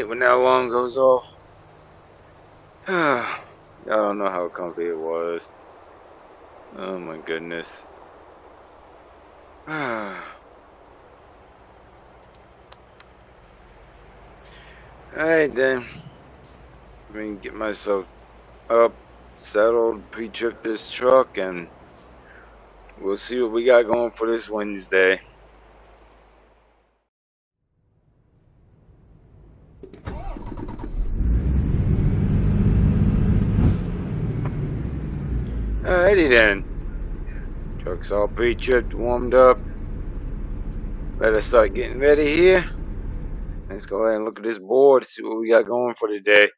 when that alarm goes off. I don't know how comfy it was. Oh my goodness. Alright then. Let me get myself up, settled, pre-trip this truck, and we'll see what we got going for this Wednesday. Alrighty then. Truck's all pre-tripped, warmed up. Better start getting ready here. Let's go ahead and look at this board, see what we got going for today.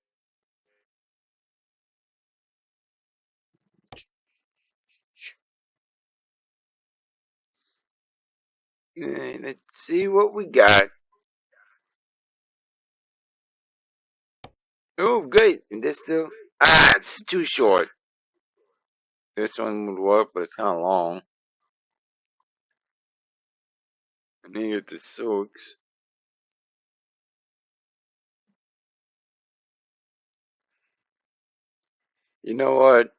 Let's see what we got. Oh, great. And this still... it's too short. This one would work, but it's kind of long. I need it to soaks. You know what?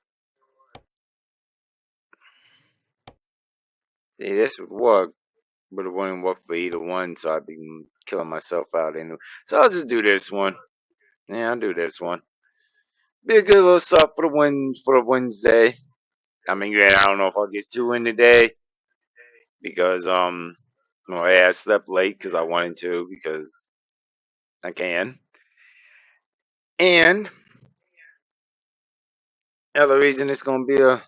See, this would work, but it wouldn't work for either one, so I'd be killing myself out anyway. So I'll just do this one. Yeah, I'll do this one. Be a good little start for the Wednesday. I mean, yeah, I don't know if I'll get two in today because well, yeah, I slept late because I wanted to because I can, and the other reason it's gonna be a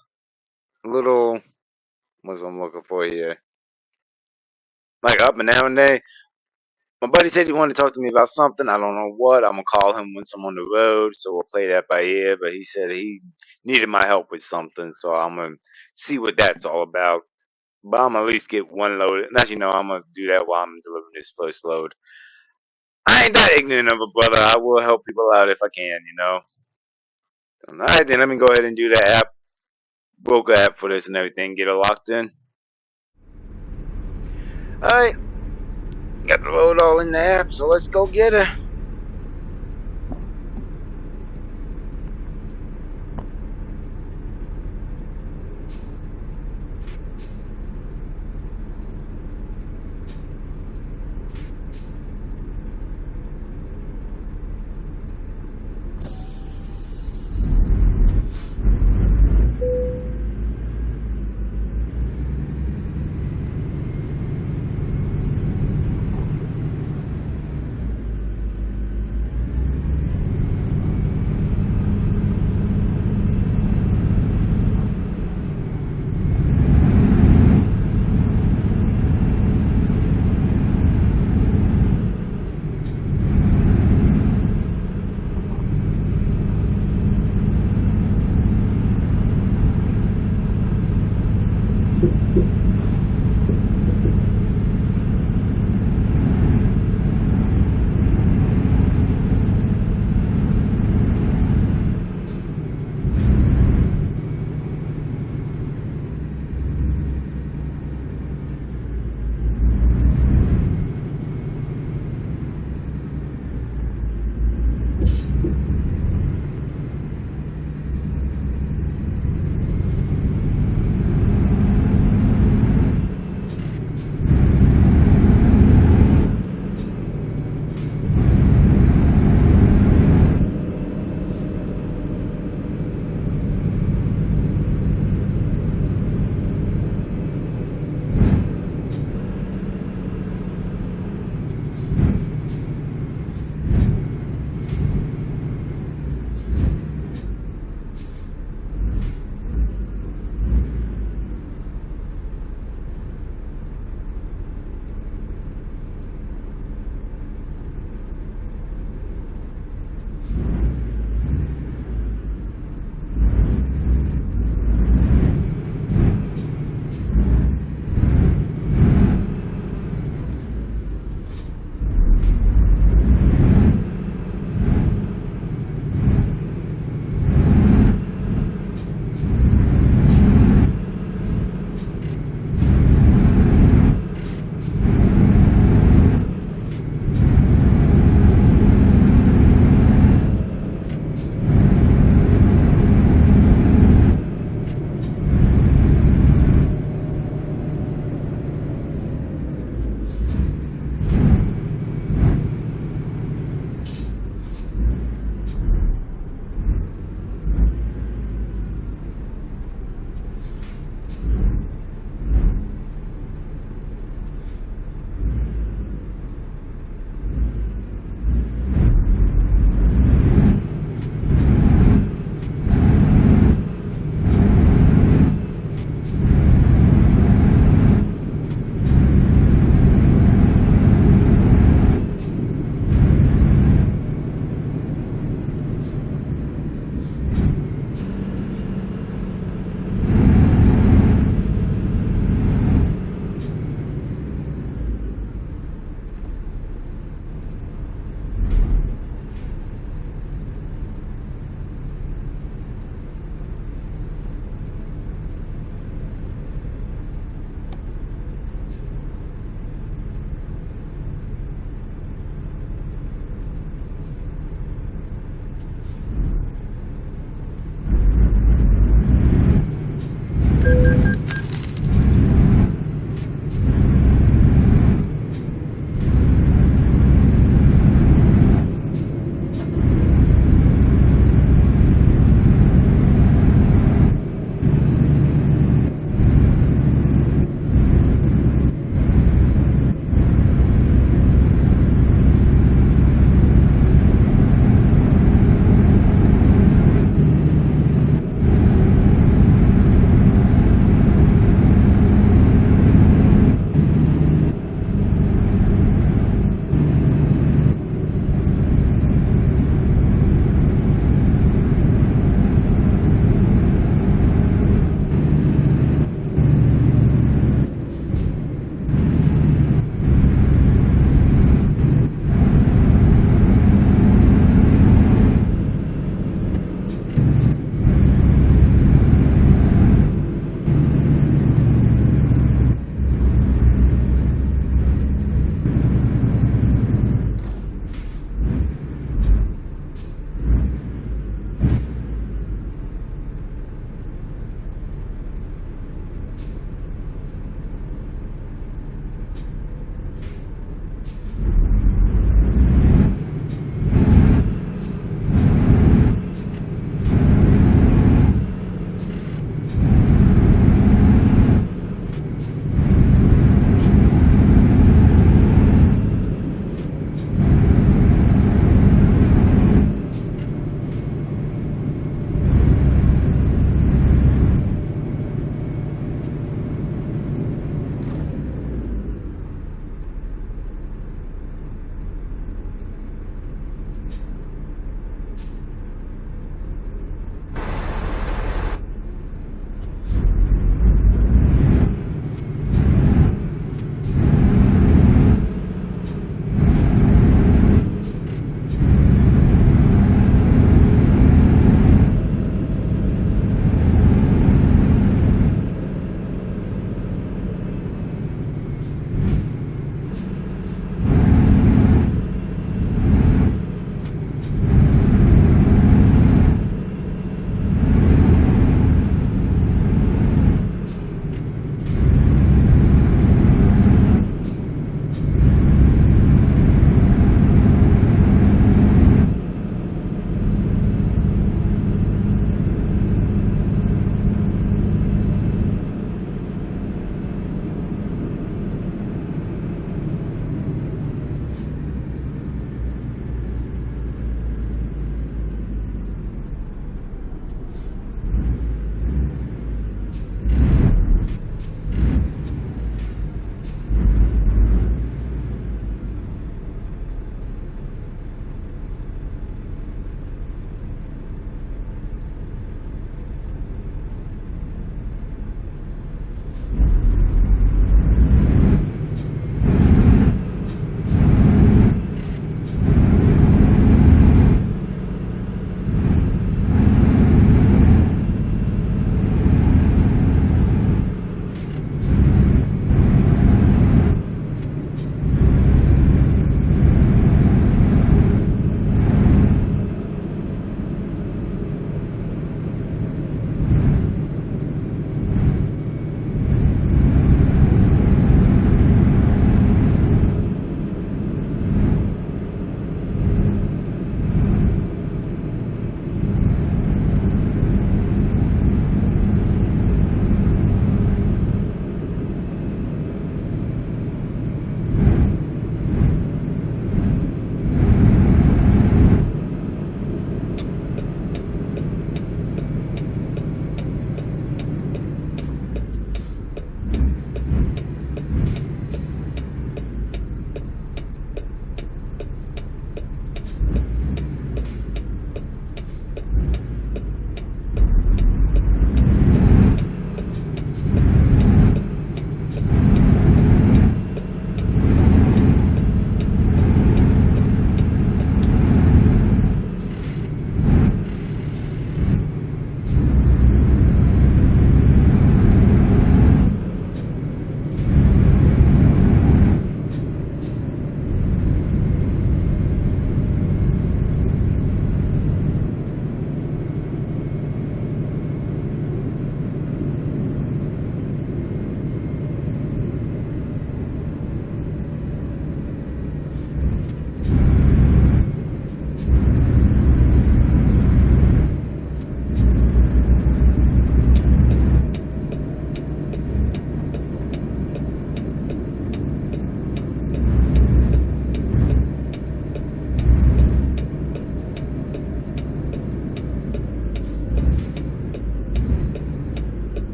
little what's I'm looking for here, like up and down day. My buddy said he wanted to talk to me about something. I don't know what. I'm gonna call him once I'm on the road, so we'll play that by ear. But he said he needed my help with something, so I'm gonna see what that's all about. But I'm gonna at least get one load. And actually, no, I'm gonna do that while I'm delivering this first load. I ain't that ignorant of a brother. I will help people out if I can. Alright, then let me go ahead and do that app, broker app for this and everything. Get it locked in. Alright, got the load all in the app, so let's go get her.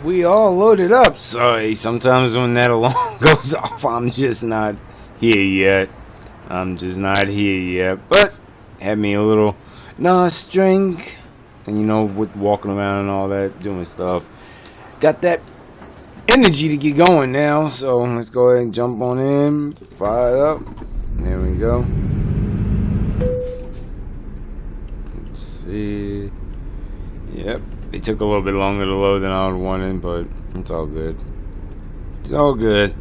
We all loaded up. Sorry, sometimes when that alarm goes off, I'm just not here yet. I'm just not here yet. But had me a little nice drink, and you know, with walking around and all that, doing stuff, got that energy to get going now. So let's go ahead and jump on in, fire it up. There we go. Let's see. Yep. It took a little bit longer to load than I was wanting, but it's all good. It's all good.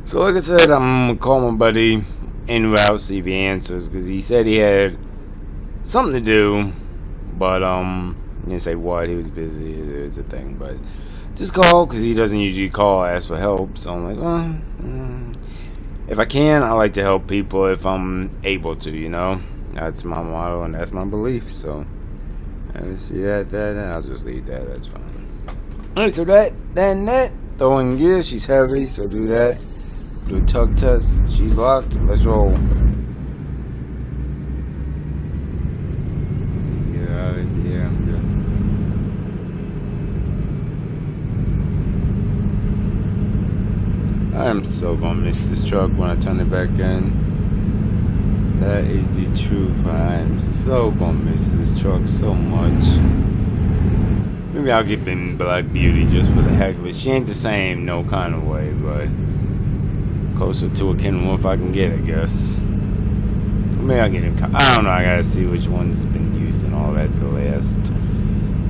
So like I said, I'm gonna call my buddy en route, see if he answers, because he said he had something to do, but he didn't say what. He was busy. It's a thing, but just call, because he doesn't usually call, ask for help. So I'm like, well, if I can, I like to help people if I'm able to, you know. That's my motto and that's my belief. So let's see that. I'll just leave that. That's fine. Alright, so that. Throwing gear. She's heavy, so do that. Do a tug test. She's locked. Let's roll. Get out of here. I'm so gonna miss this truck when I turn it back in. That is the truth. I am so gonna miss this truck so much. Maybe I'll get in Black Beauty just for the heck of it. She ain't the same, no kind of way, but closer to a Kenworth I can get, I guess. Maybe I'll get in. I don't know. I gotta see which one's been used and all that the last.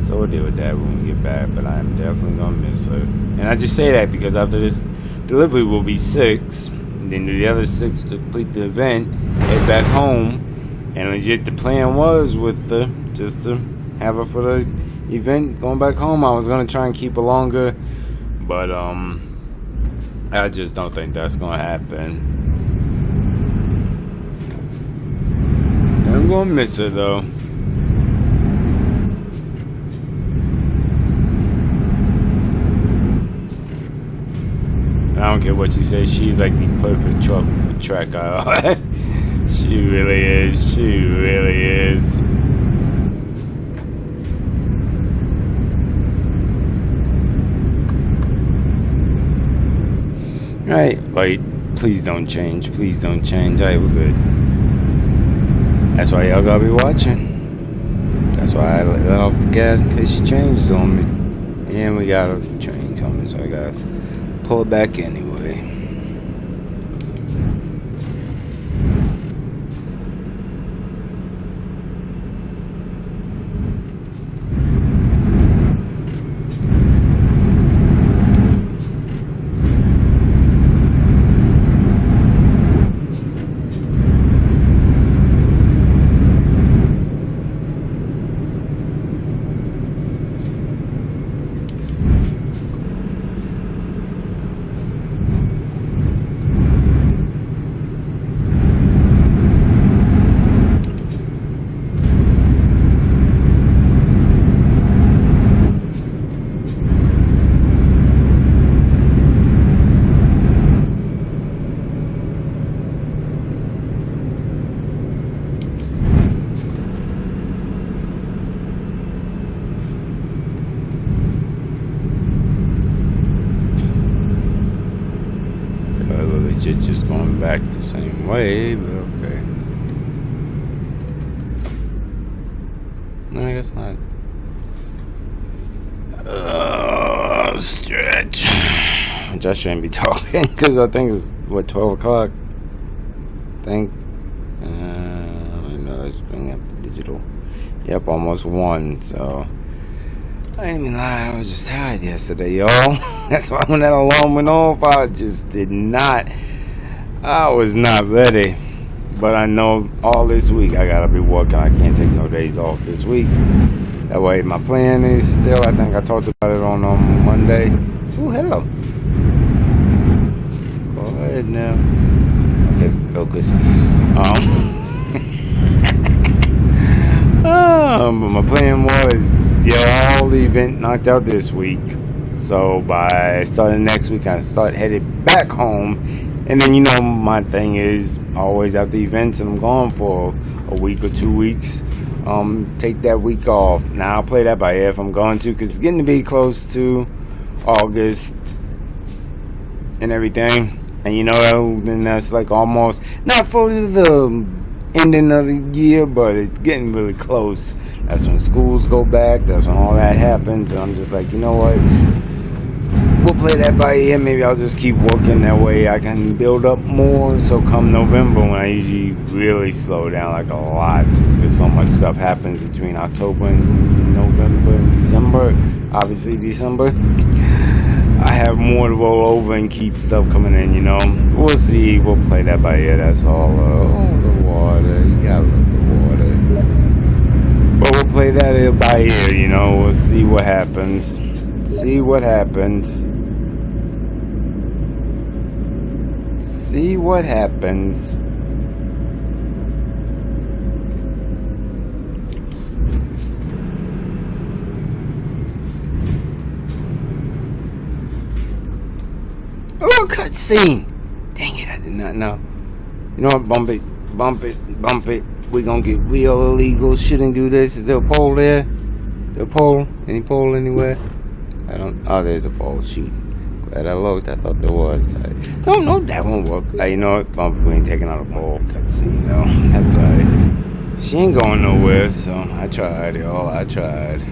So we'll deal with that when we get back. But I'm definitely gonna miss her. And I just say that because after this delivery will be 6. Then the other 6 to complete the event, head back home, and legit the plan was with just to have her for the event going back home. I was gonna try and keep her longer, but I just don't think that's gonna happen. I'm gonna miss her though. I don't care what you say, she's like the perfect track guy. She really is. She really is. Alright, light. Please don't change. Please don't change. Alright, we're good. That's why y'all gotta be watching. That's why I let off the gas in case she changed on me. And we got a train coming, so I gotta pull it back anyway. Just going back the same way, but okay. that's not. Stretch. I just shouldn't be talking because I think it's what 12 o'clock. I think. No, let's bring up the digital. Yep, almost 1. So I ain't even lie. I was just tired yesterday, y'all. That's why when that alarm went off, I just did not. I was not ready. But I know all this week I gotta be working. I can't take no days off this week. That way my plan is still, I think I talked about it on Monday. Oh, hello. Go ahead now. Okay, focus. But my plan was get all the event knocked out this week. So by starting next week, I start headed back home. And then, you know, my thing is always after events and I'm gone for a week or 2 weeks. Take that week off. Now I'll play that by ear if I'm going to, because it's getting to be close to August and everything. And you know, then that's like almost not fully the ending of the year, but it's getting really close. That's when schools go back. That's when all that happens. And I'm just like, you know what? We'll play that by ear. Maybe I'll just keep working that way. I can build up more. So come November, when I usually really slow down like a lot, because so much stuff happens between October and November and December. Obviously December, I have more to roll over and keep stuff coming in. You know, we'll see. We'll play that by ear. That's all. Oh, the water. You gotta love the water. But we'll play that by ear. You know, we'll see what happens. See what happens. See what happens. Oh, cutscene! Dang it, I did not know. You know what? Bump it, bump it, bump it. We're gonna get real illegal. Shouldn't do this. Is there a pole there? There a pole? Any pole anywhere? I don't. Oh, there's a pole. Shoot. Glad I looked. I thought there was. No, that won't work. You know what? Bump, we ain't taking out a pole. Cutscene, though. That's alright. She ain't going nowhere, so I tried, y'all. I tried.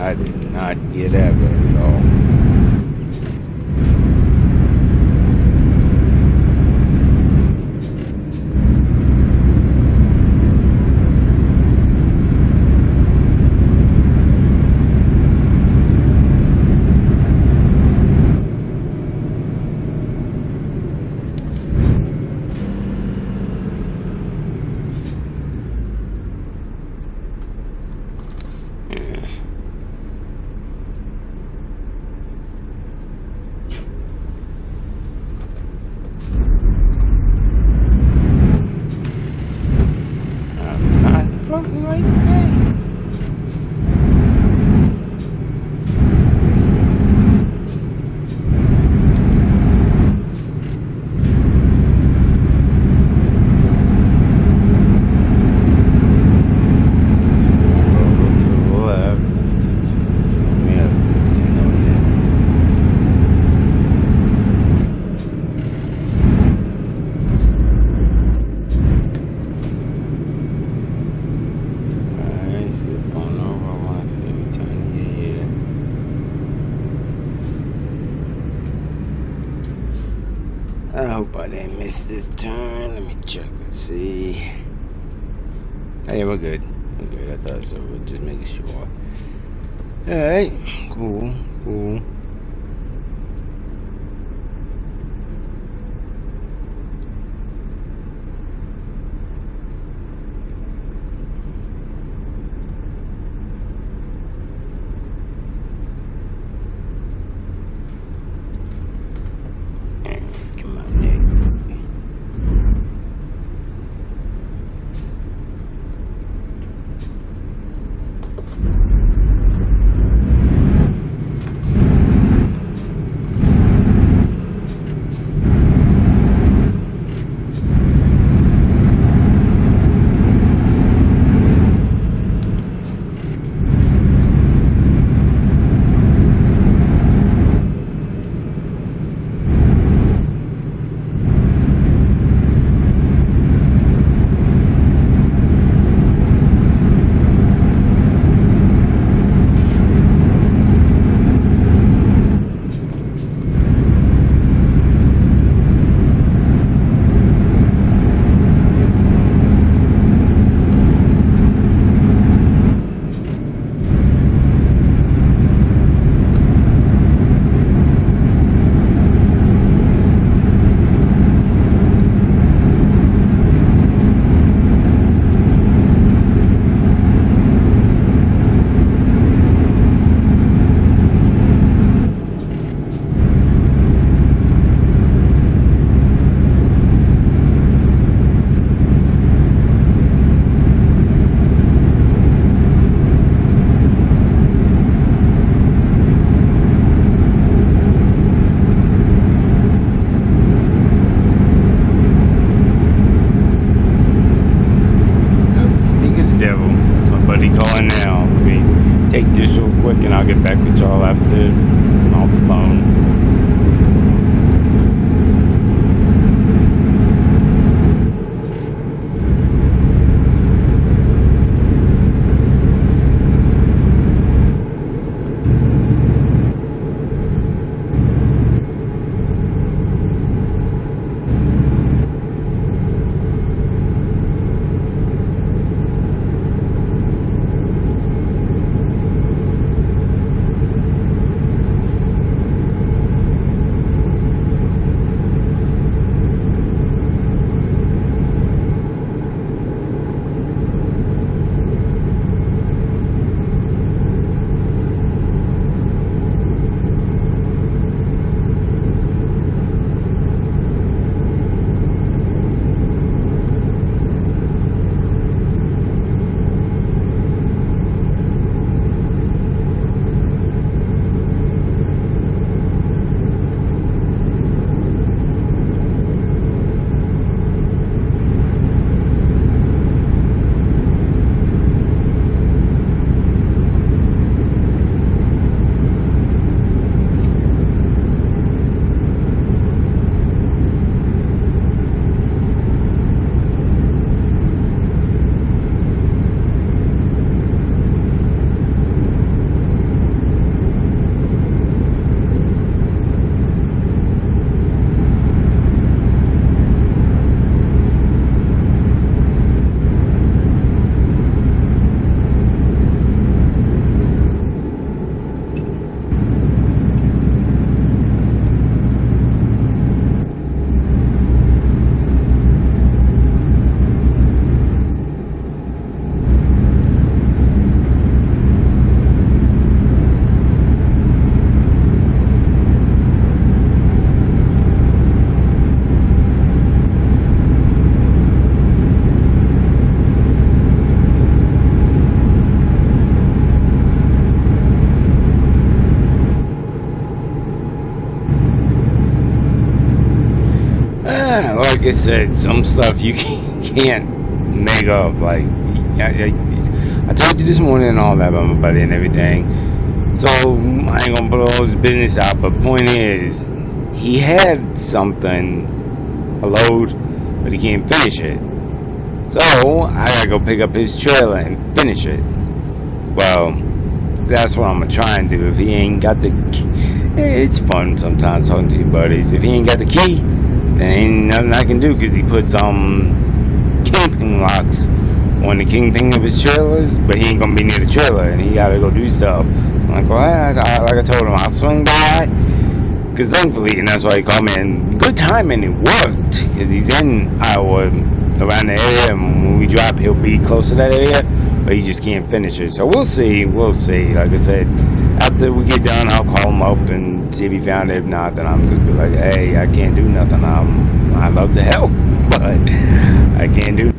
I did not get that at all. I'm not floating right today. I hope I didn't miss this turn. Let me check and see. Hey, we're good. We're good. I thought so. We're just making sure. Alright. Cool. Cool. Come on, Nick. Like I said, some stuff you can't make up. Like I told you this morning and all that about my buddy and everything. So I ain't gonna put all his business out. But point is, he had something, a load, but he can't finish it. So I gotta go pick up his trailer and finish it. Well, that's what I'm gonna try and do. If he ain't got the key, it's fun sometimes talking to your buddies. If he ain't got the key, then ain't nothing I can do, because he puts kingpin locks on the kingpin of his trailers, but he ain't gonna be near the trailer and he gotta go do stuff. I'm like, well, like I told him, I'll swing by, because thankfully, and that's why he called me, and good timing, it worked, because he's in Iowa, around the area, and when we drop, he'll be close to that area, but he just can't finish it. So we'll see. Like I said, after we get done, I'll call him up and see if he found it. If not, then I'm just be like, hey, I can't do nothing. I'd love to help, but I can't do.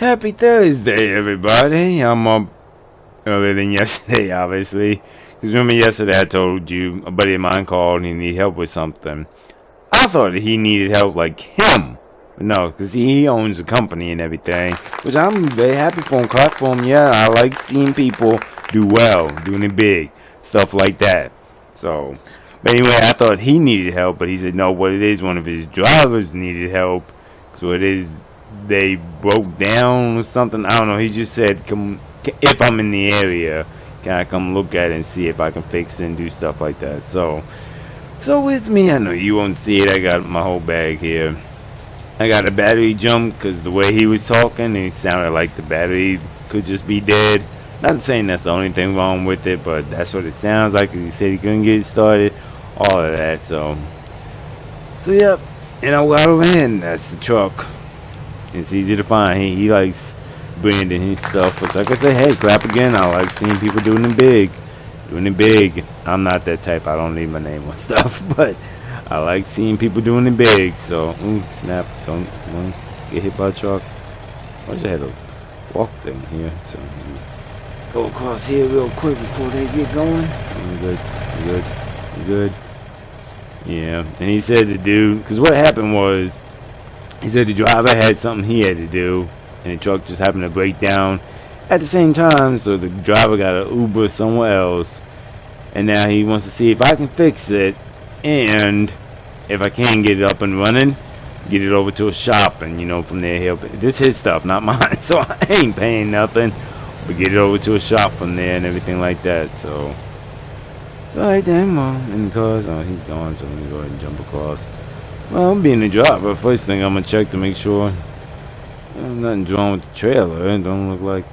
Happy Thursday, everybody. I'm up earlier than yesterday, obviously. Because remember yesterday I told you a buddy of mine called and he needed help with something. I thought that he needed help like him. But no, because he owns a company and everything. Which I'm very happy for him, clap for him. Yeah, I like seeing people do well, doing it big. Stuff like that. So, but anyway, I thought he needed help. But he said no, what it is, one of his drivers needed help. So it is, they broke down or something. I don't know. He just said, "Come, if I'm in the area, can I come look at it and see if I can fix it and do stuff like that?" So with me, I know you won't see it. I got my whole bag here. I got a battery jump because the way he was talking, it sounded like the battery could just be dead. Not saying that's the only thing wrong with it, but that's what it sounds like. He said he couldn't get it started. All of that. So yep. And I got over in. That's the truck. It's easy to find. He likes branding his stuff. But like I say, hey, clap again. I like seeing people doing it big. Doing it big. I'm not that type. I don't leave my name on stuff. But I like seeing people doing it big. So, ooh, snap. Don't get hit by a truck. I wish I had a walk thing here. So, go across here real quick before they get going. Good. Yeah. And he said the dude, because what happened was, he said the driver had something he had to do, and the truck just happened to break down at the same time, so the driver got an Uber somewhere else, and now he wants to see if I can fix it, and if I can get it up and running, get it over to a shop, and from there he'll, this is his stuff, not mine, so I ain't paying nothing, but get it over to a shop from there and everything like that. So alright then, well, in the cars, oh, he's gone, so let me go ahead and jump across. Well, I'm being the driver. First thing I'm gonna check to make sure nothing's wrong with the trailer. It don't look like.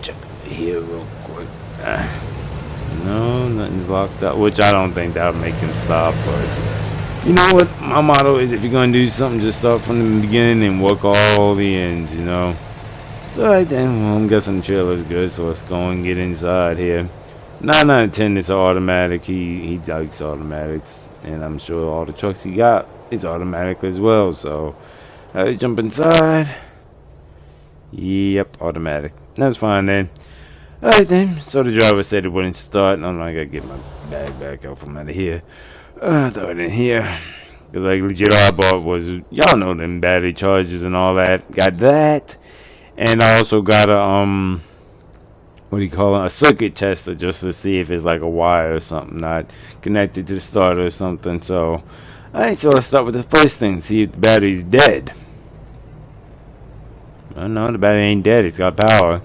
Check over here real quick. No, nothing's locked up. Which I don't think that'll make him stop. But you know what? My motto is, if you're gonna do something, just start from the beginning and work all the ends. So alright then. Well, I'm guessing the trailer's good. So let's go and get inside here. 9 out of 10 is automatic. He likes automatics. And I'm sure all the trucks he got is automatic as well. So, jump inside. Yep, automatic. That's fine then. Alright then. So the driver said it wouldn't start. No, I gotta get my bag back out from out of here. Throw it in here. Because like legit all I bought was, y'all know them battery chargers and all that. Got that. And I also got a, what do you call it, a circuit tester, just to see if it's like a wire or something not connected to the starter or something. So alright, so let's start with the first thing, see if the battery's dead. Oh no, the battery ain't dead, it's got power.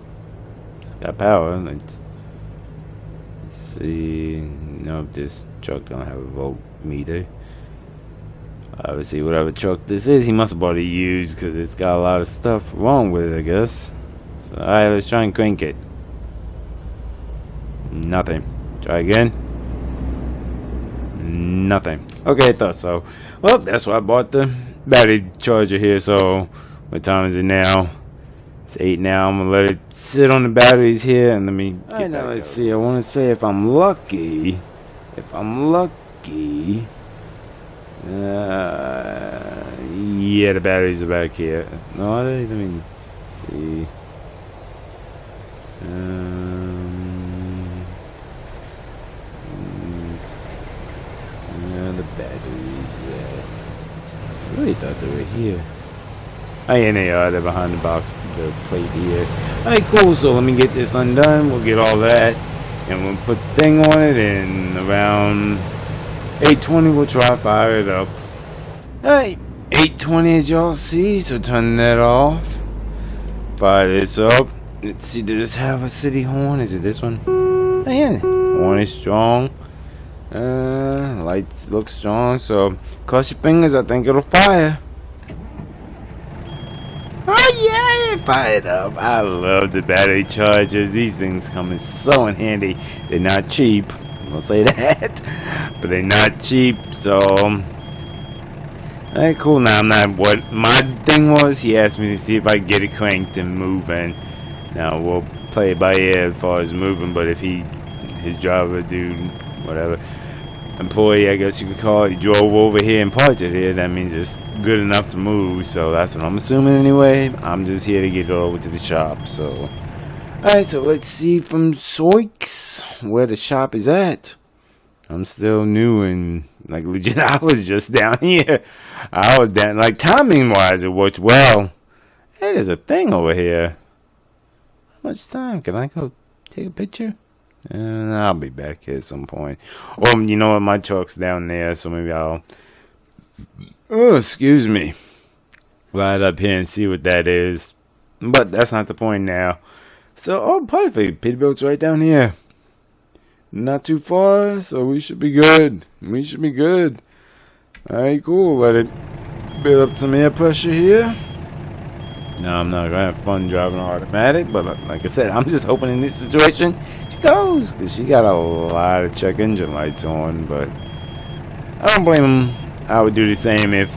Let's see. No, this truck don't have a voltmeter. Obviously whatever truck this is, he must have bought it used, because it's got a lot of stuff wrong with it, I guess. So alright, let's try and crank it. Nothing. Try again. Nothing. Okay, I thought so. Well, that's why I bought the battery charger here. So, what time is it now? It's 8 now. I'm gonna let it sit on the batteries here, and let me get back. Now let's see. I want to say if I'm lucky, yeah, the batteries are back here. No, let me see. The batteries, I really thought they were here. Oh yeah, they are. They're behind the box, the plate here. Alright, cool. So let me get this undone. We'll get all that, and we'll put the thing on it, and around 8:20 we'll try to fire it up. Alright, 8:20 as y'all see, so turn that off. Fire this up. Let's see, does this have a city horn? Is it this one? Oh yeah, horn is strong. Lights look strong, so cross your fingers, I think it'll fire. Oh yeah, it fired up. I love the battery chargers. These things come in so in handy. They're not cheap, I'll say that, but they're not cheap. So alright, cool. Now what my thing was, he asked me to see if I could get it cranked and moving. Now we'll play it by ear as far as moving, but if his driver do whatever. employee, I guess you could call it, drove over here and parked it here. That means it's good enough to move. So that's what I'm assuming anyway. I'm just here to get it over to the shop. So, alright, so let's see from Soix where the shop is at. I'm still new and like legit. I was just down here. I was down, like timing wise, it worked well. Hey, there's a thing over here. How much time? Can I go take a picture? And I'll be back here at some point. Or, you know what? My truck's down there, so maybe I'll. Oh, excuse me. Ride up here and see what that is. But that's not the point now. So, oh, perfect. Peterbilt's right down here. Not too far, so we should be good. We should be good. Alright, cool. Let it build up some air pressure here. No, I'm not gonna have fun driving automatic, but like I said, I'm just hoping in this situation she goes, because she got a lot of check engine lights on, but I don't blame him. I would do the same if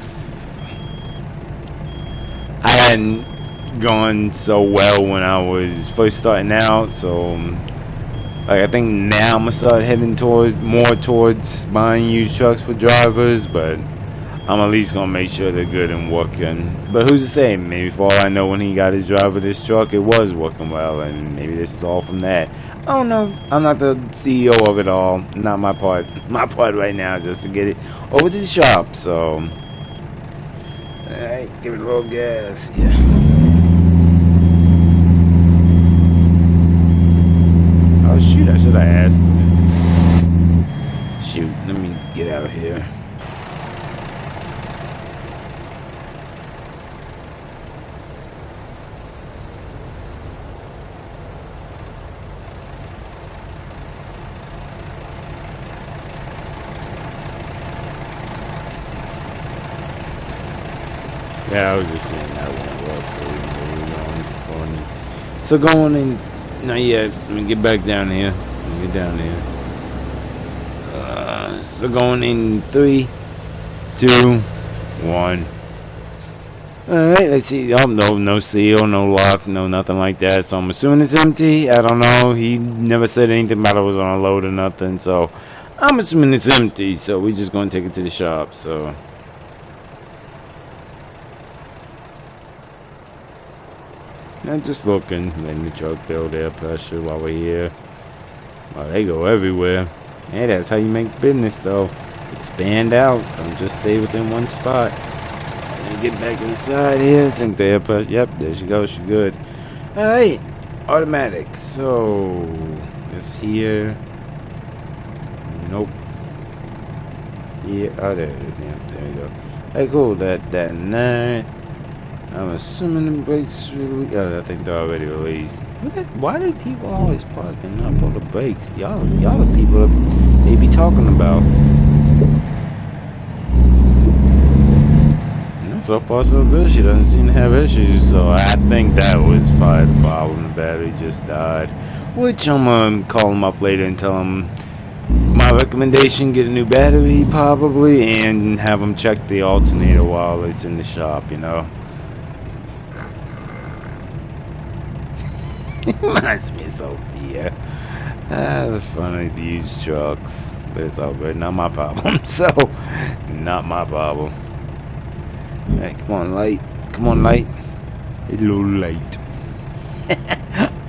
I hadn't gone so well when I was first starting out. So like, I think now I'm gonna start heading more towards buying used trucks for drivers, but I'm at least gonna make sure they're good and working. But who's to say? Maybe for all I know, when he got his driver this truck, it was working well, and maybe this is all from that. I don't know. I'm not the CEO of it all. Not my part. My part right now is just to get it over to the shop. So, alright, give it a little gas. Yeah. Oh shoot! I should have asked. Shoot, let me get out of here. Yeah, I was just saying that won't work, so we're going. So going in, not yet. Let me get back down here. Let me get down here. So going in 3, 2, 1. Alright, let's see. Oh, no seal, no lock, no nothing like that. So I'm assuming it's empty. I don't know. He never said anything about it was on a load or nothing. So I'm assuming it's empty. So we're just going to take it to the shop. So. I'm just looking, letting the truck build air pressure while we're here. Well, they go everywhere. Hey, that's how you make business, though. Expand out. Don't just stay within one spot. Let me get back inside here. I think the air pressure. Yep, there she goes. She's good. Alright. Automatic. So, it's here. Nope. Yeah. Oh, there it is. Yeah, there you go. Hey, cool. That, and that. I'm assuming the brakes really. Oh, I think they're already released. Why do people always park and not pull the brakes? Y'all the people that they be talking about. And so far so good. She doesn't seem to have issues, so I think that was probably the problem. The battery just died. Which I'm gonna call him up later and tell him my recommendation: get a new battery probably, and have him check the alternator while it's in the shop. You know. Reminds me of Sophia. The fun of these trucks. But it's all good. Not my problem. So, not my problem. Hey, come on, light. Come on, light. Hello, light.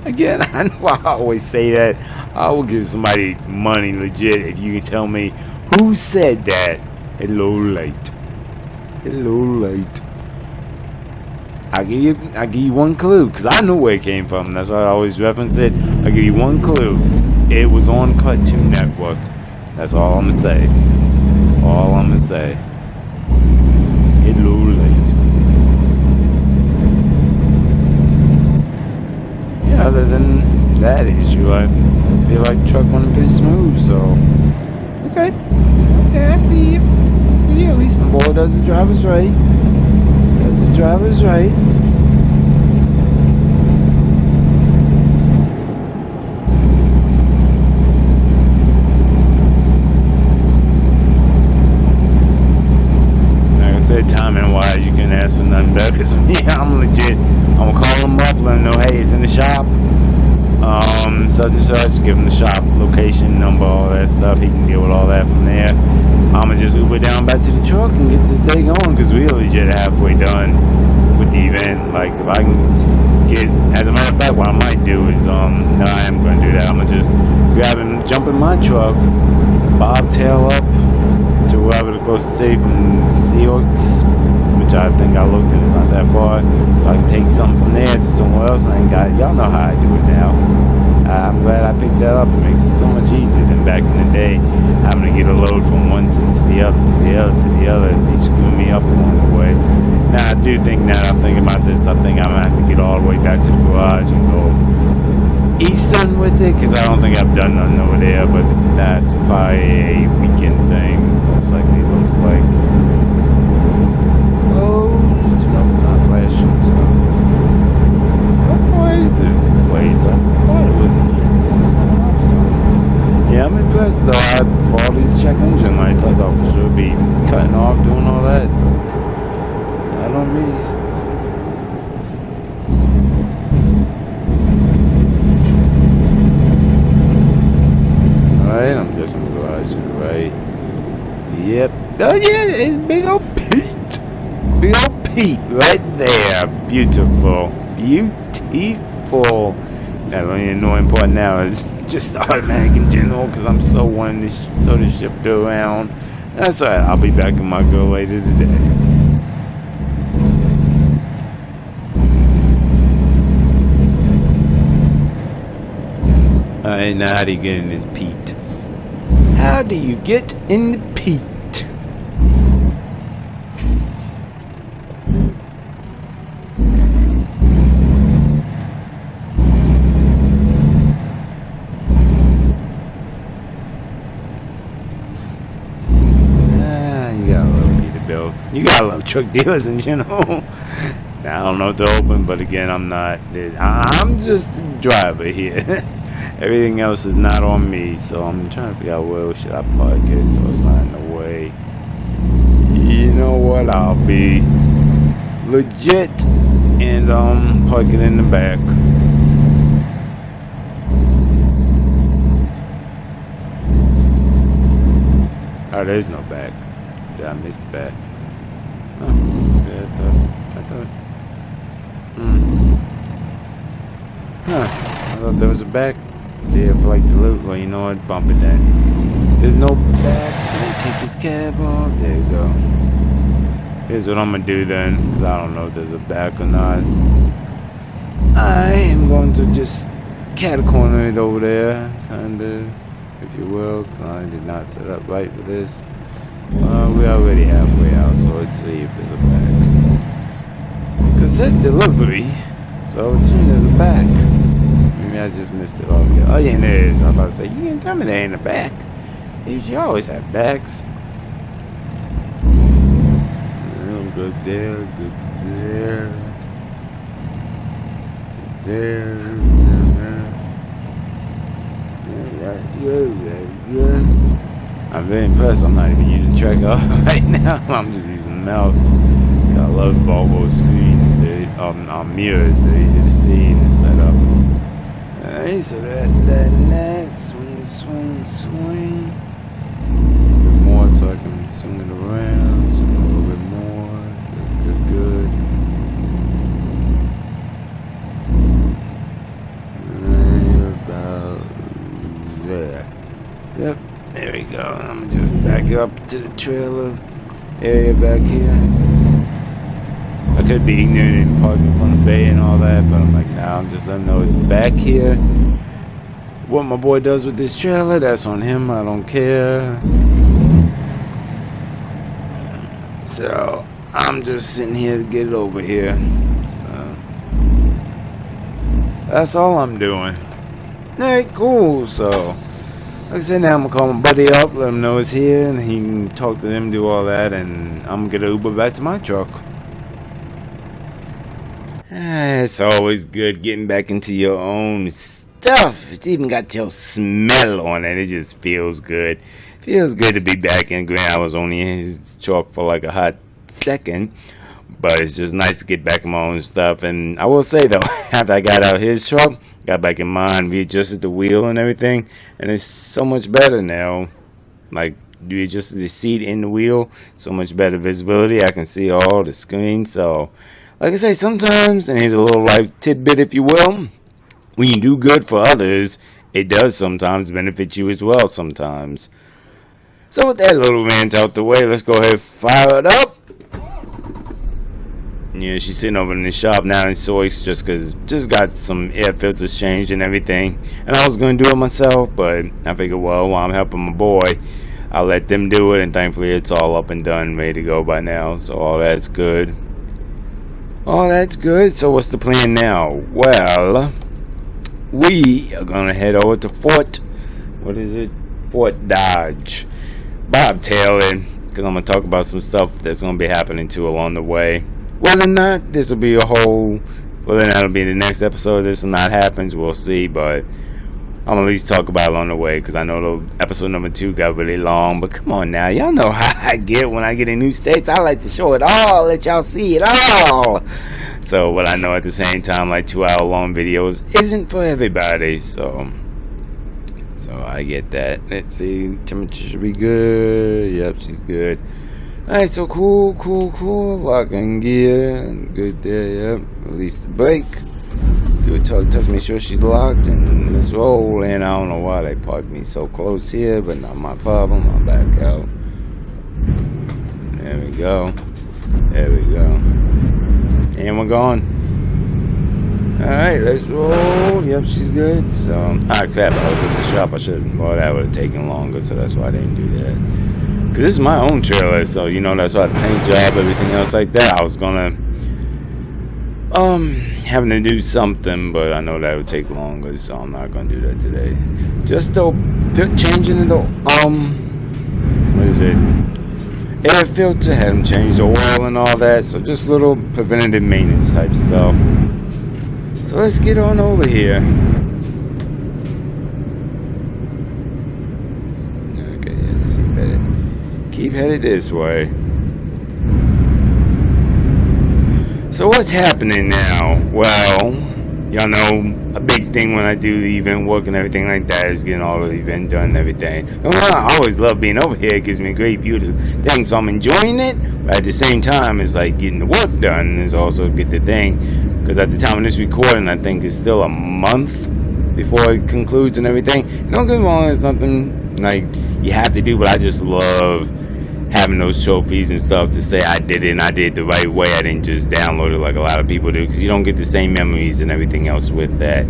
Again, I know I always say that. I will give somebody money legit if you can tell me who said that. Hello, light. Hello, light. I'll give you one clue, because I know where it came from. That's why I always reference it. I'll give you one clue. It was on Cartoon Network. That's all I'm going to say. All I'm going to say. Hello, light. Yeah, other than that issue, I feel like the truck went pretty smooth, so. Okay. Okay, I see you. I see you. At least my boy does the driver's right. The driver's right. Like I said, timing wise, you can ask for nothing better. Cause me, I'm legit. I'm gonna call him up, let him know, hey, it's in the shop. such and such, give him the shop location, number, all that stuff. He can deal with all that from there. I'ma just Uber down back to the truck and get this day going, because we legit halfway done with the event. Like, if I can get, as a matter of fact, what I might do is, no, I am going to do that. I'm going to just grab and jump in my truck, bobtail up to wherever the closest city from Seahawks, which I think I looked and it's not that far, so I can take something from there to somewhere else. And I ain't got, y'all know how I do it now. I'm glad I picked that up. It makes it so much easier than back in the day, having to get a load from one city to the other, to the other, to the other. They screw me up along the way. Now I do think, now that I'm thinking about this, I think I'm gonna have to get all the way back to the garage and go eastern with it, because I don't think I've done nothing over there. But that's probably a weekend thing. Most likely, looks like. Closed. Nope, not flashing. So. How far is this place? I thought it was up, so. Yeah, I'm impressed though. For all these check engine lights, I thought for sure it'd be cutting off, doing all that. Not on these. Alright, I'm guessing the garage is right. Yep. Oh yeah, it's big old Pete. Big old Pete right there. Beautiful. Beautiful. Now, the only annoying part now is just automatic in general, because I'm so wanting to throw the shifter around. That's alright, I'll be back in my girl later today. Alright, now how do you get in this Pete? How do you get in the Pete? You gotta love truck dealers in general. Now, I don't know if they're open, but again, I'm not. I'm just the driver here. Everything else is not on me, so I'm trying to figure out where should I park it so it's not in the way. You know what? I'll be legit and park it in the back. Oh, there's no back. Did I miss the back? Oh, yeah, I thought. Huh. I thought there was a back there for like the loot. Well, you know what? Bump it then. There's no back. Can I take this cab off? There you go. Here's what I'm gonna do then, because I don't know if there's a back or not. I am going to just cat corner it over there, kinda, if you will, because I did not set up right for this. We're already halfway out, so let's see if there's a back. Because it says delivery, so it seems there's a back. Maybe I just missed it all together. Oh yeah, there is. I was about to say, you didn't tell me there ain't a back. You should always have backs. Good there, good there. There. Yeah. I'm very impressed. I'm not even using tracker right now. I'm just using the mouse. I love Volvo screens. Mirrors. They're easy to see and set up. Alright, so that, swing. A bit more so I can swing it around. Swing a little bit more. Good. Right about there. Yep. There we go. I'm gonna just back it up to the trailer area back here. I could be ignorant and parking from the bay and all that, but I'm like, nah, I'm just letting them know it's back here. What my boy does with this trailer, that's on him. I don't care. So I'm just sitting here to get it over here. So that's all I'm doing. Alright, cool. So like I said, now I'm gonna call my buddy up, let him know it's here, and he can talk to them, do all that, and I'm gonna get an Uber back to my truck. It's always good getting back into your own stuff. It's even got your smell on it. It just feels good. Feels good to be back in. Granted, I was only in his truck for like a hot second, But it's just nice to get back in my own stuff. And I will say though, after I got out his truck, got back in mine, readjusted the wheel and everything, and it's so much better now. Like, you adjusted the seat in the wheel, so much better visibility. I can see all the screen. So, like I say, sometimes, and here's a little like tidbit, if you will, when you do good for others, it does sometimes benefit you as well. Sometimes. So with that little rant out the way, let's go ahead and fire it up. Yeah, she's sitting over in the shop now in Soix just got some air filters changed and everything. And I was going to do it myself, but I figured, well, while I'm helping my boy, I'll let them do it. And thankfully, it's all up and done, ready to go by now. So all that's good. All that's good. So what's the plan now? Well, we are going to head over to Fort Dodge. Bobtailing, because I'm going to talk about some stuff that's going to be happening too along the way. Whether or not this will be whether or not it'll be the next episode, this will not happen, we'll see, but I'm going to at least talk about it along the way, because I know the episode number 2 got really long, but come on now, y'all know how I get when I get in new states. I like to show it all, let y'all see it all. So, but I know at the same time, like 2-hour long videos isn't for everybody, so I get that. Let's see, temperature should be good. Yep, she's good. Alright, so cool. Locking gear. Good there, yep. Release the brake. Do a tug test, make sure she's locked. And let's roll. And I don't know why they parked me so close here, but not my problem. I'll back out. There we go. And we're gone. Alright, let's roll. Yep, she's good. So, crap, I was at the shop. I should have, well, that would have taken longer, so that's why I didn't do that. Because this is my own trailer, so, you know, that's why the paint job, everything else like that, I was gonna, having to do something, but I know that would take longer, so I'm not gonna do that today. Just changing the, what is it? Air filter, had them change the oil and all that, so just little preventative maintenance type stuff. So let's get on over here. Okay, yeah, let's keep headed this way. So what's happening now? Well, y'all know a big thing when I do the event work and everything like that is getting all the event done and everything. And I always love being over here. It gives me a great view of the thing, so I'm enjoying it. But at the same time, it's like getting the work done is also a good thing. Because at the time of this recording, I think it's still a month before it concludes and everything. Don't get me wrong, it's nothing like you have to do, but I just love having those trophies and stuff to say I did it and I did it the right way. I didn't just download it like a lot of people do, because you don't get the same memories and everything else with that.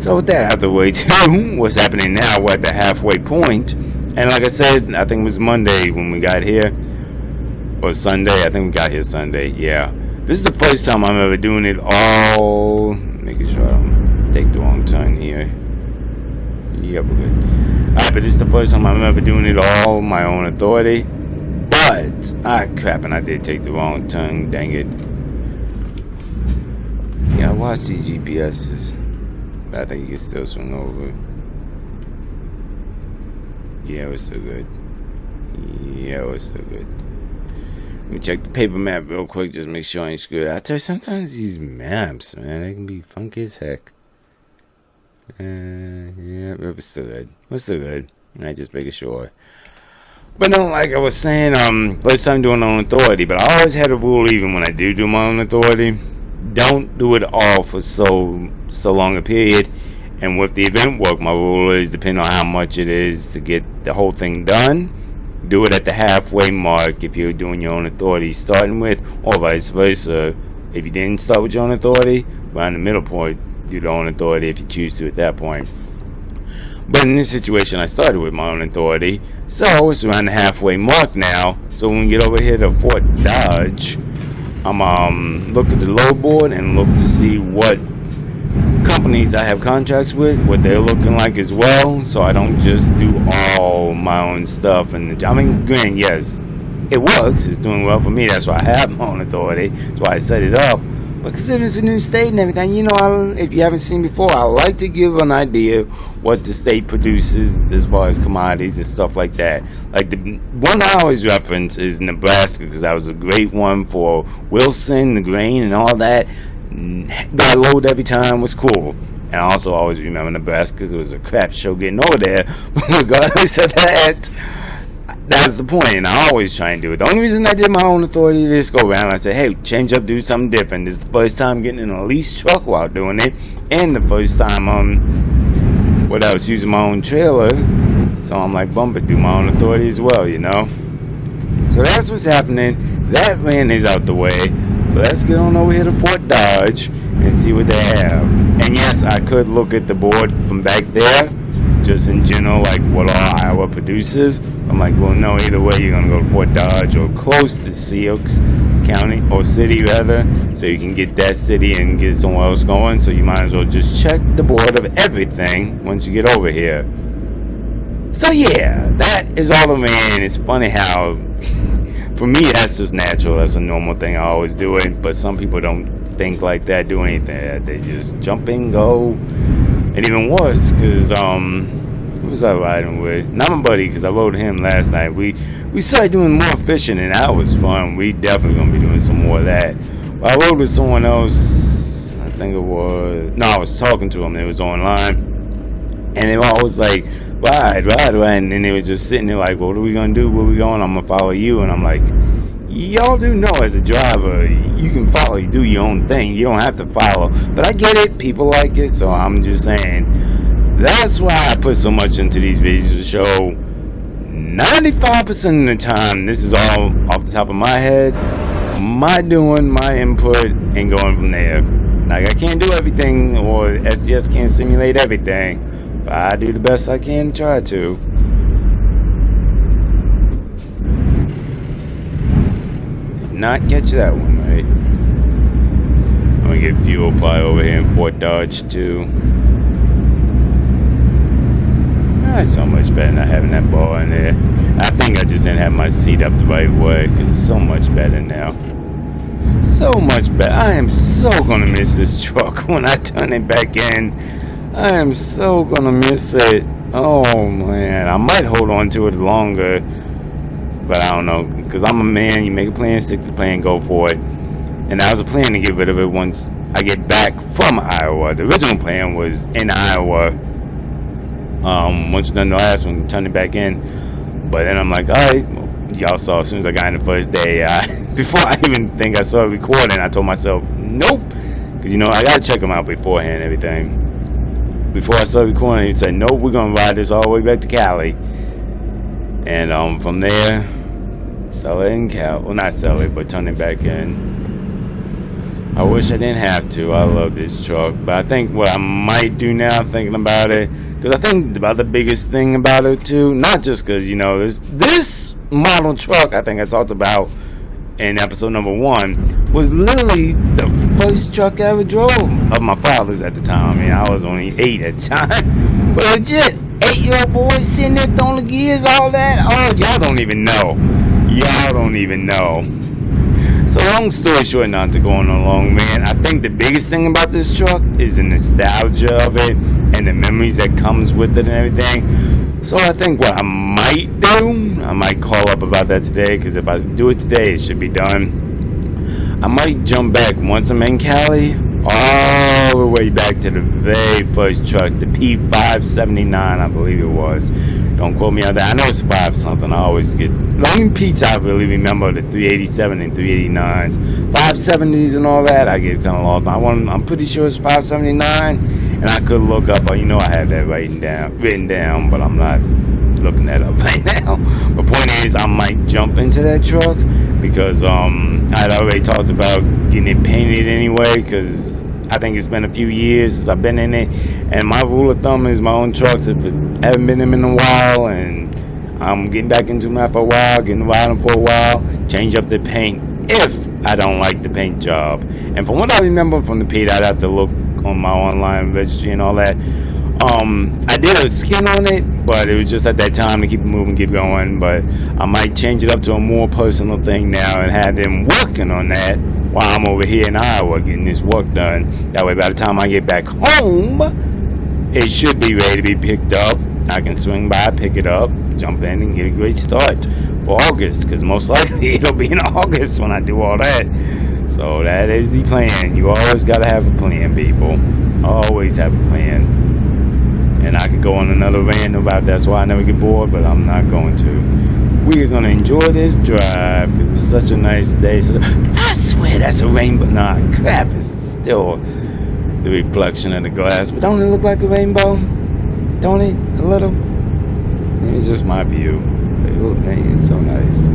So with that out of the way too, what's happening now, we're at the halfway point. And like I said, I think it was Monday when we got here. Or Sunday, I think we got here Sunday, yeah. This is the first time I'm ever doing it all. Making sure I don't take the wrong turn here. Yep, we're good. Alright, but this is the first time I'm ever doing it all my own authority. But, crap, and I did take the wrong turn, dang it. Yeah, watch these GPSs. But I think you can still swing over. Yeah, we're still good. Let me check the paper map real quick, just make sure I ain't screwed. I tell you, sometimes these maps, man, they can be funky as heck. Yeah, we're still good. I just making sure. But no, like I was saying, first time doing my own authority, but I always had a rule, even when I do my own authority, don't do it all for so long a period. And with the event work, my rule is, depending on how much it is to get the whole thing done, do it at the halfway mark if you're doing your own authority starting with, or vice versa. If you didn't start with your own authority, around the middle point, do your own authority if you choose to at that point. But in this situation, I started with my own authority, so it's around the halfway mark now. So when we get over here to Fort Dodge, I'm look at the load board and look to see what companies I have contracts with, what they're looking like as well, so I don't just do all my own stuff. And I mean, granted, yes, it works, it's doing well for me, that's why I have my own authority, that's why I set it up. But considering it's a new state and everything, you know, if you haven't seen before, I like to give an idea what the state produces as far as commodities and stuff like that. Like the one I always reference is Nebraska, because that was a great one for Wilson, the grain and all that. Got load every time, was cool. And I also always remember Nebraska because it was a crap show getting over there. But regardless of that, that's the point, and I always try and do it. The only reason I did my own authority this go around, I said, hey, change up, do something different. This is the first time getting in a lease truck while doing it, and the first time what else, using my own trailer. So I'm like, bump it, do my own authority as well, you know. So that's what's happening. That van is out the way. But let's get on over here to Fort Dodge and see what they have. And yes, I could look at the board from back there, just in general, like what all Iowa produces. I'm like, well, no, either way, you're gonna go to Fort Dodge or close to Sioux County, or city rather, so you can get that city and get somewhere else going. So you might as well just check the board of everything once you get over here. So yeah, that is all of it. And it's funny how, for me, that's just natural. That's a normal thing. I always do it. But some people don't think like that, do anything. They just jump in, go. And even worse, because, who was I riding with? Not my buddy, because I rode him last night. We started doing more fishing, and that was fun. We definitely going to be doing some more of that. But I rode with someone else. I think it was... No, I was talking to him. It was online. And they were always like, ride. And then they were just sitting there like, what are we going to do? Where are we going? I'm going to follow you. And I'm like, y'all do know as a driver, you can follow, you do your own thing. You don't have to follow. But I get it. People like it. So I'm just saying, that's why I put so much into these videos to show 95% of the time, this is all off the top of my head, my doing, my input, and going from there. Like, I can't do everything, or SES can't simulate everything. But I do the best I can to try to. Not catch that one, right? I'm gonna get fuel probably over here in Fort Dodge too. That's so much better not having that ball in there. I think I just didn't have my seat up the right way, because it's so much better now. So much better. I am so gonna miss this truck when I turn it back in. I am so gonna miss it. Oh man, I might hold on to it longer, but I don't know, because I'm a man. You make a plan, stick to the plan, go for it. And that was a plan to get rid of it once I get back from Iowa. The original plan was in Iowa. Once you're done the last one, turn it back in. But then I'm like, alright, y'all saw as soon as I got in the first day, before I even think I saw it recording, I told myself, nope. Because, you know, I got to check them out beforehand and everything. Before I started recording, he said, nope, we're going to ride this all the way back to Cali. And from there, sell it in Cali. Well, not sell it, but turn it back in. I wish I didn't have to. I love this truck. But I think what I might do now, thinking about it, because I think about the biggest thing about it too, not just because, you know, this model truck I think I talked about in episode number 1 was literally the first truck I ever drove of my father's at the time. I mean, I was only 8 at the time. But legit, 8-year-old boy sitting there throwing the gears, all that. Oh, y'all don't even know. Y'all don't even know. So long story short, not to go on long, man, I think the biggest thing about this truck is the nostalgia of it and the memories that comes with it and everything. So I think what I might do, I might call up about that today, because if I do it today, it should be done. I might jump back once I'm in Cali, all the way back to the very first truck, the P579, I believe it was. Don't quote me on that. I know it's 5 something. I always get. Long Pizza, I really remember the 387 and 389s, 570s and all that. I get kind of lost. I'm pretty sure it's 579, and I could look up. You know, I have that written down, but I'm not looking that up right now. The point is, I might jump into that truck because I'd already talked about getting it painted anyway, because I think it's been a few years since I've been in it, and my rule of thumb is my own trucks, if it haven't been in them in a while and I'm getting back into them after a while, getting riding for a while, change up the paint if I don't like the paint job. And from what I remember from the paint, I'd have to look on my online registry and all that. I did a skin on it, but it was just at that time to keep it moving, keep going. But I might change it up to a more personal thing now and have them working on that while I'm over here in Iowa getting this work done. That way, by the time I get back home, it should be ready to be picked up. I can swing by, pick it up, jump in, and get a great start for August, because most likely it'll be in August when I do all that. So that is the plan. You always got to have a plan, people. Always have a plan. And I could go on another rant about that's why I never get bored, but I'm not going to. We are going to enjoy this drive because it's such a nice day. So I swear that's a rainbow. Nah, crap, it's still the reflection of the glass. But don't it look like a rainbow? Don't it? A little? It's just my view. It's so nice.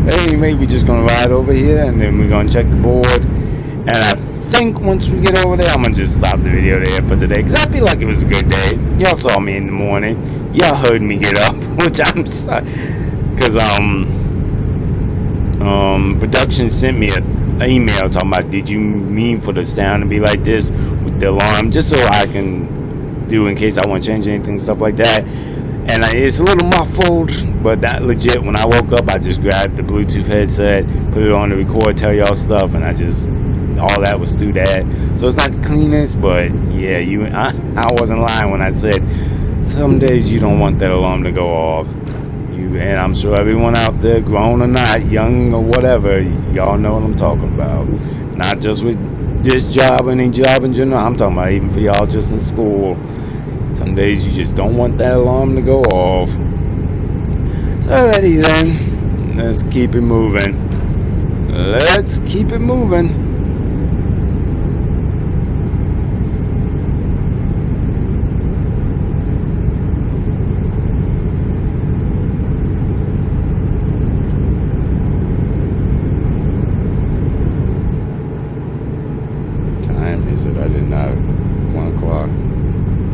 Anyway, we're just going to ride over here and then we're going to check the board. And I think once we get over there, I'm going to just stop the video there for today. Because I feel like it was a good day. Y'all saw me in the morning. Y'all heard me get up, which I'm sorry. Because, production sent me an email talking about, did you mean for the sound to be like this with the alarm? Just so I can do in case I want to change anything, stuff like that. And it's a little muffled, but that legit, when I woke up, I just grabbed the Bluetooth headset, put it on to record, tell y'all stuff, and all that was through that. So it's not the cleanest, but yeah, I wasn't lying when I said some days you don't want that alarm to go off. And I'm sure everyone out there, grown or not, young or whatever, y'all know what I'm talking about. Not just with this job, any job in general. I'm talking about even for y'all just in school. Some days you just don't want that alarm to go off. So alrighty then, let's keep it moving. Let's keep it moving.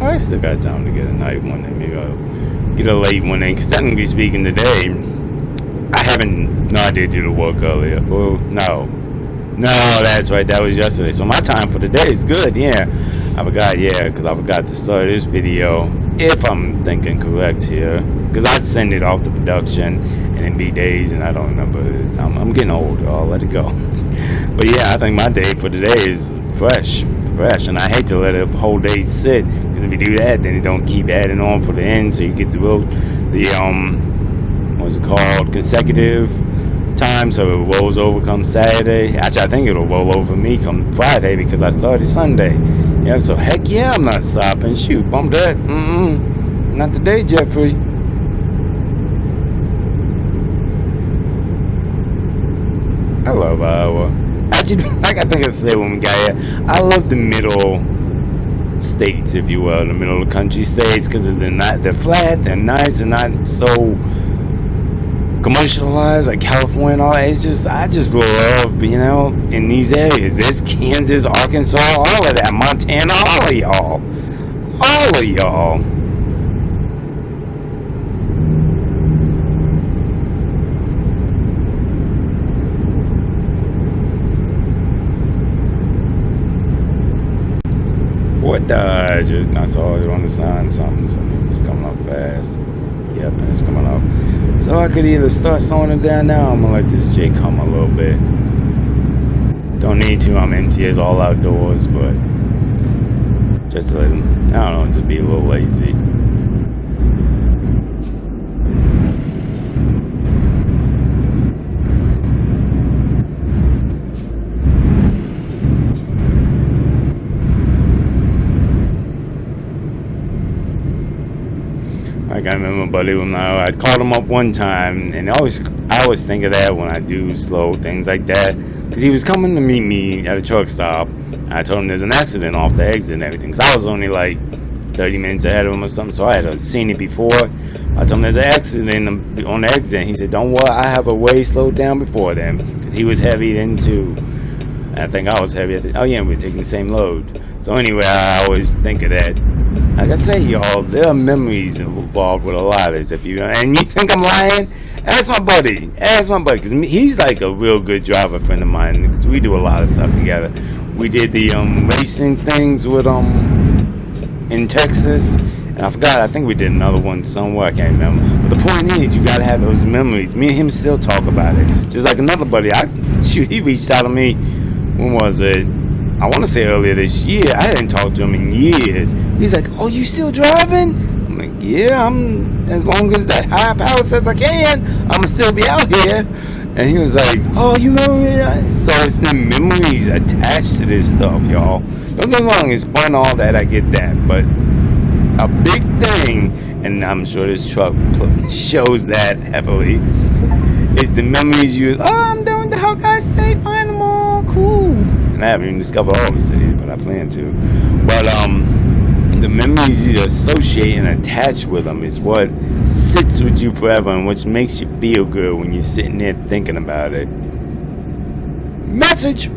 I still got time to get a night one and maybe I'll get a late one in. Because technically speaking today, I did do the work earlier. Well, no, that's right, that was yesterday. So my time for today is good, yeah. Because I forgot to start this video, if I'm thinking correct here. Because I send it off to production and it be days and I don't remember the time. I'm getting old, I'll let it go. But yeah, I think my day for today is fresh, and I hate to let a whole day sit, because if you do that, then it don't keep adding on for the end, so you get the what's it called, consecutive time, so it rolls over come Saturday. Actually, I think it'll roll over me come Friday, because I started Sunday. Yeah, so heck yeah, I'm not stopping. Shoot, bump that. Not today, Jeffrey. I love Iowa. Actually, like I think I said when we got here, I love the middle states, if you will, the middle of the country states, because they're flat, they're nice, they're not so commercialized like California and all that. I just love being out in these areas. There's Kansas, Arkansas, all of that, Montana, all of y'all. Fort Dodge, I saw it on the sign, something, so it's coming up fast. Yep, and it's coming up. So I could either start slowing it down now, I'm gonna let this J come a little bit. Don't need to, I'm empty as all outdoors, but just to let him, I don't know, just be a little lazy. Like I remember buddy when I called him up one time, and I always think of that when I do slow things like that, because he was coming to meet me at a truck stop. I told him there's an accident off the exit and everything, because I was only like 30 minutes ahead of him or something, so I had seen it before. I told him there's an accident on the exit, and he said, don't worry, I have a way slowed down before them, because he was heavy then too. And I think I was heavy. Oh yeah, we were taking the same load. So anyway, I always think of that. Like I say, y'all, there are memories involved with a lot of this. And you think I'm lying? Ask my buddy, because he's like a real good driver friend of mine, because we do a lot of stuff together. We did the racing things with in Texas, and I think we did another one somewhere, I can't remember. But the point is, you gotta have those memories. Me and him still talk about it. Just like another buddy, he reached out to me when was it? I want to say earlier this year. I hadn't talked to him in years. He's like, "Oh, you still driving?" I'm like, "Yeah, I'm. As long as that high power says I can, I'ma still be out here." And he was like, "Oh, you remember me?" So it's the memories attached to this stuff, y'all. Don't get me wrong, it's fun, all that. I get that, but a big thing, and I'm sure this truck shows that heavily, is the memories you. Oh, I'm done with the Hawkeye State Fine them all cool. And I haven't even discovered all the cities, but I plan to. But the memories you associate and attach with them is what sits with you forever and which makes you feel good when you're sitting there thinking about it. Message.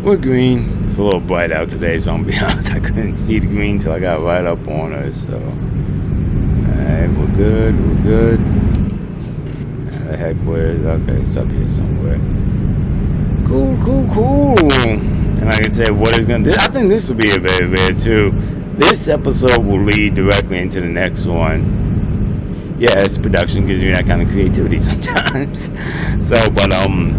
We're green. It's a little bright out today, so I'm gonna be honest, I couldn't see the green till I got right up on her. So, alright, we're good. We're good. The heck, where is? Okay, it's up here somewhere. Cool. And like I said, what is gonna? I think this will be a very rare too. This episode will lead directly into the next one. Yes, production gives you that kind of creativity sometimes. So, but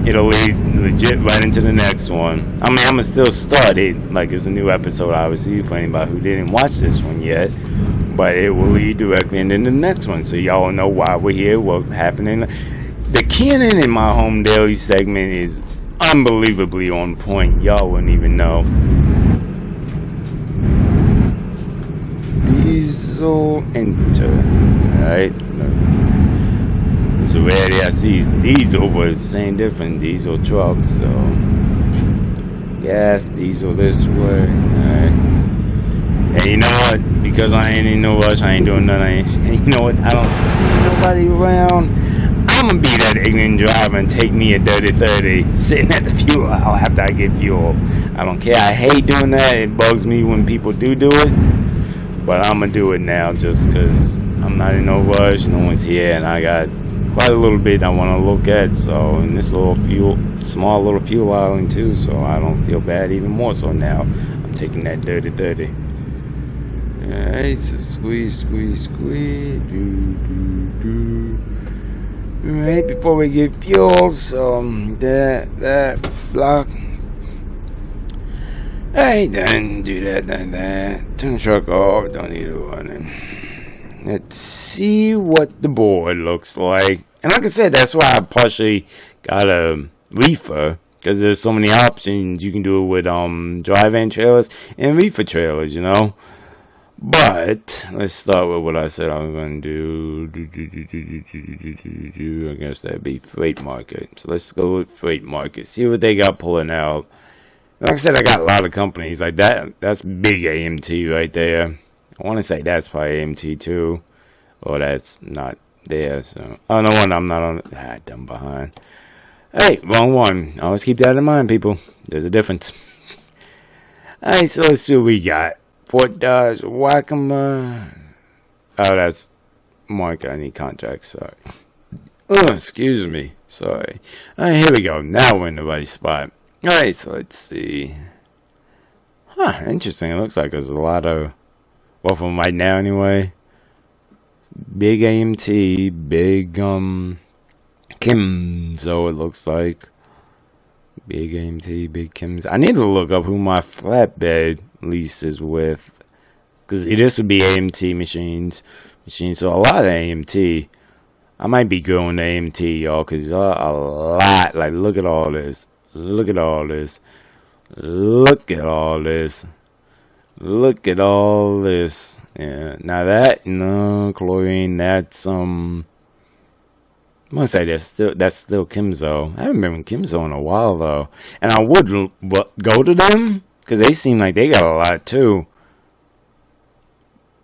it'll lead legit right into the next one. I mean, I'ma still start it like it's a new episode, obviously, for anybody who didn't watch this one yet. But it will lead directly into the next one, so y'all know why we're here, what's happening. The Canon in my home daily segment is unbelievably on point. Y'all wouldn't even know. Diesel enter. Alright. It's a rarity I see diesel, but it's the same different diesel trucks, so gas, diesel this way. Alright. And you know what? Because I ain't in no rush, I ain't doing nothing. And you know what? I don't see nobody around. I'm gonna be that ignorant driver and take me a dirty 30 sitting at the fuel aisle after I get fuel. I don't care. I hate doing that. It bugs me when people do it. But I'm gonna do it now just because I'm not in no rush. No one's here, and I got quite a little bit I want to look at. So, in this small little fuel island too. So I don't feel bad even more so now. I'm taking that dirty 30. Alright, so squeeze. Alright, before we get fuel, so that block. Alright, then do that. Turn the truck off, don't need it running. Let's see what the board looks like. And like I said, that's why I partially got a reefer, because there's so many options you can do with drive-in trailers and reefer trailers, you know. But let's start with what I said I was going to do. I guess that'd be freight market. So let's go with freight market. See what they got pulling out. Like I said, I got a lot of companies like that. That's big AMT right there. I want to say that's probably AMT too. Or that's not there. So, oh, no one, I'm not on. Dumb behind. Hey, wrong one. Always keep that in mind, people. There's a difference. Alright, so let's see what we got. Fort Dodge, Waccamaw. Oh, that's Mark. I need contracts. Sorry. Oh, excuse me. Sorry. Alright, here we go. Now we're in the right spot. Alright, so let's see. Huh, interesting. It looks like there's a lot of, well, from right now anyway. Big AMT, big Kim, so it looks like. Big AMT, big Kim's. I need to look up who my flatbed lease is with, because this would be AMT machines. So a lot of AMT. I might be going to AMT, y'all, because a lot. Like, look at all this. Look at all this. Look at all this. Look at all this. Yeah. Now that, no, chlorine, that's I'm gonna say that's still Kimzo. I haven't been in Kimzo in a while though, and I would go to them because they seem like they got a lot too.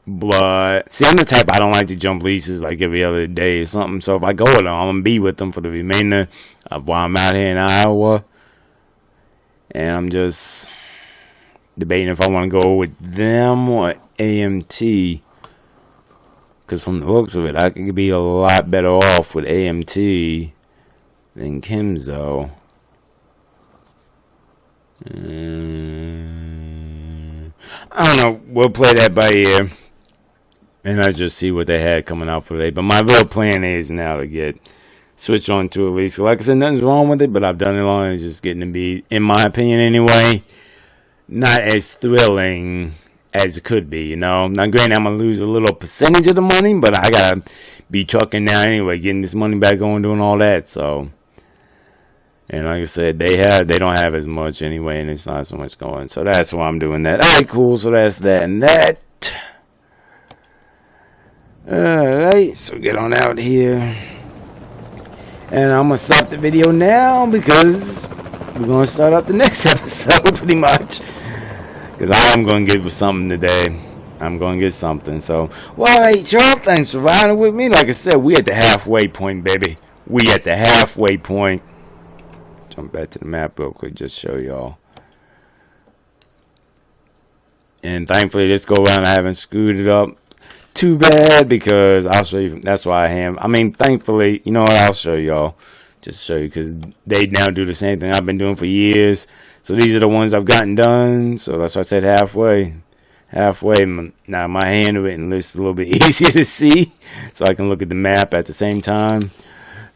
But see, I'm the type, I don't like to jump leases like every other day or something. So if I go with them, I'm gonna be with them for the remainder of while I'm out here in Iowa, and I'm just debating if I want to go with them or AMT. Because from the looks of it, I could be a lot better off with AMT than Kimzo. I don't know. We'll play that by ear. And I just see what they had coming out for today. But my real plan is now to get switch on to at least. Like I said, nothing's wrong with it, but I've done it long. It's just getting to be, in my opinion anyway, not as thrilling as it could be, you know. Now, granted, I'm going to lose a little percentage of the money, but I got to be trucking now anyway, getting this money back on, doing all that, so. And like I said, they don't have as much anyway, and it's not so much going. So that's why I'm doing that. Alright, cool. So that's that and that. Alright, so get on out here. And I'm going to stop the video now because we're going to start up the next episode pretty much. Because I'm going to get something today. I'm going to get something. So, well, alright, y'all. Thanks for riding with me. Like I said, we at the halfway point, baby. We at the halfway point. Jump back to the map real quick, just show y'all. And thankfully, this go around, I haven't screwed it up too bad because I'll show you. That's why I am. I mean, thankfully, you know what? I'll show y'all. Just show you because they now do the same thing I've been doing for years. So these are the ones I've gotten done. So that's why I said halfway. Halfway. Now my handwritten list is a little bit easier to see, so I can look at the map at the same time.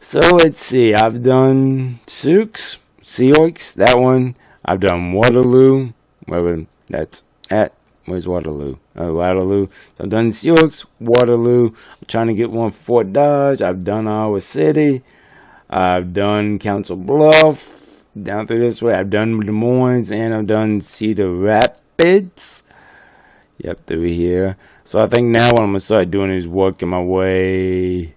So let's see. I've done Seoix, that one. I've done Waterloo, wherever that's at. Where's Waterloo? Waterloo. So I've done Seoix, Waterloo. I'm trying to get one for Fort Dodge. I've done Iowa City. I've done Council Bluff. Down through this way. I've done Des Moines, and I've done Cedar Rapids. Yep, through here. So I think now what I'm gonna start doing is working my way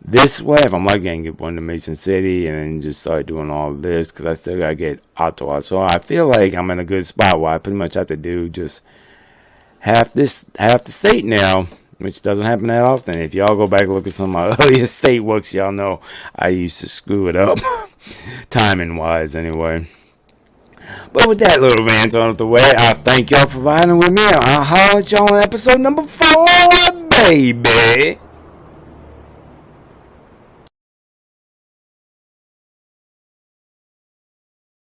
this way. If I'm lucky, I can get one to Mason City and then just start doing all this because I still gotta get Ottawa. So I feel like I'm in a good spot where I pretty much have to do just half the state now, which doesn't happen that often. If y'all go back and look at some of my earlier state works, y'all know I used to screw it up, timing wise anyway. But with that little rant out of the way, I thank y'all for riding with me. I'll holler at y'all on episode number 4, baby.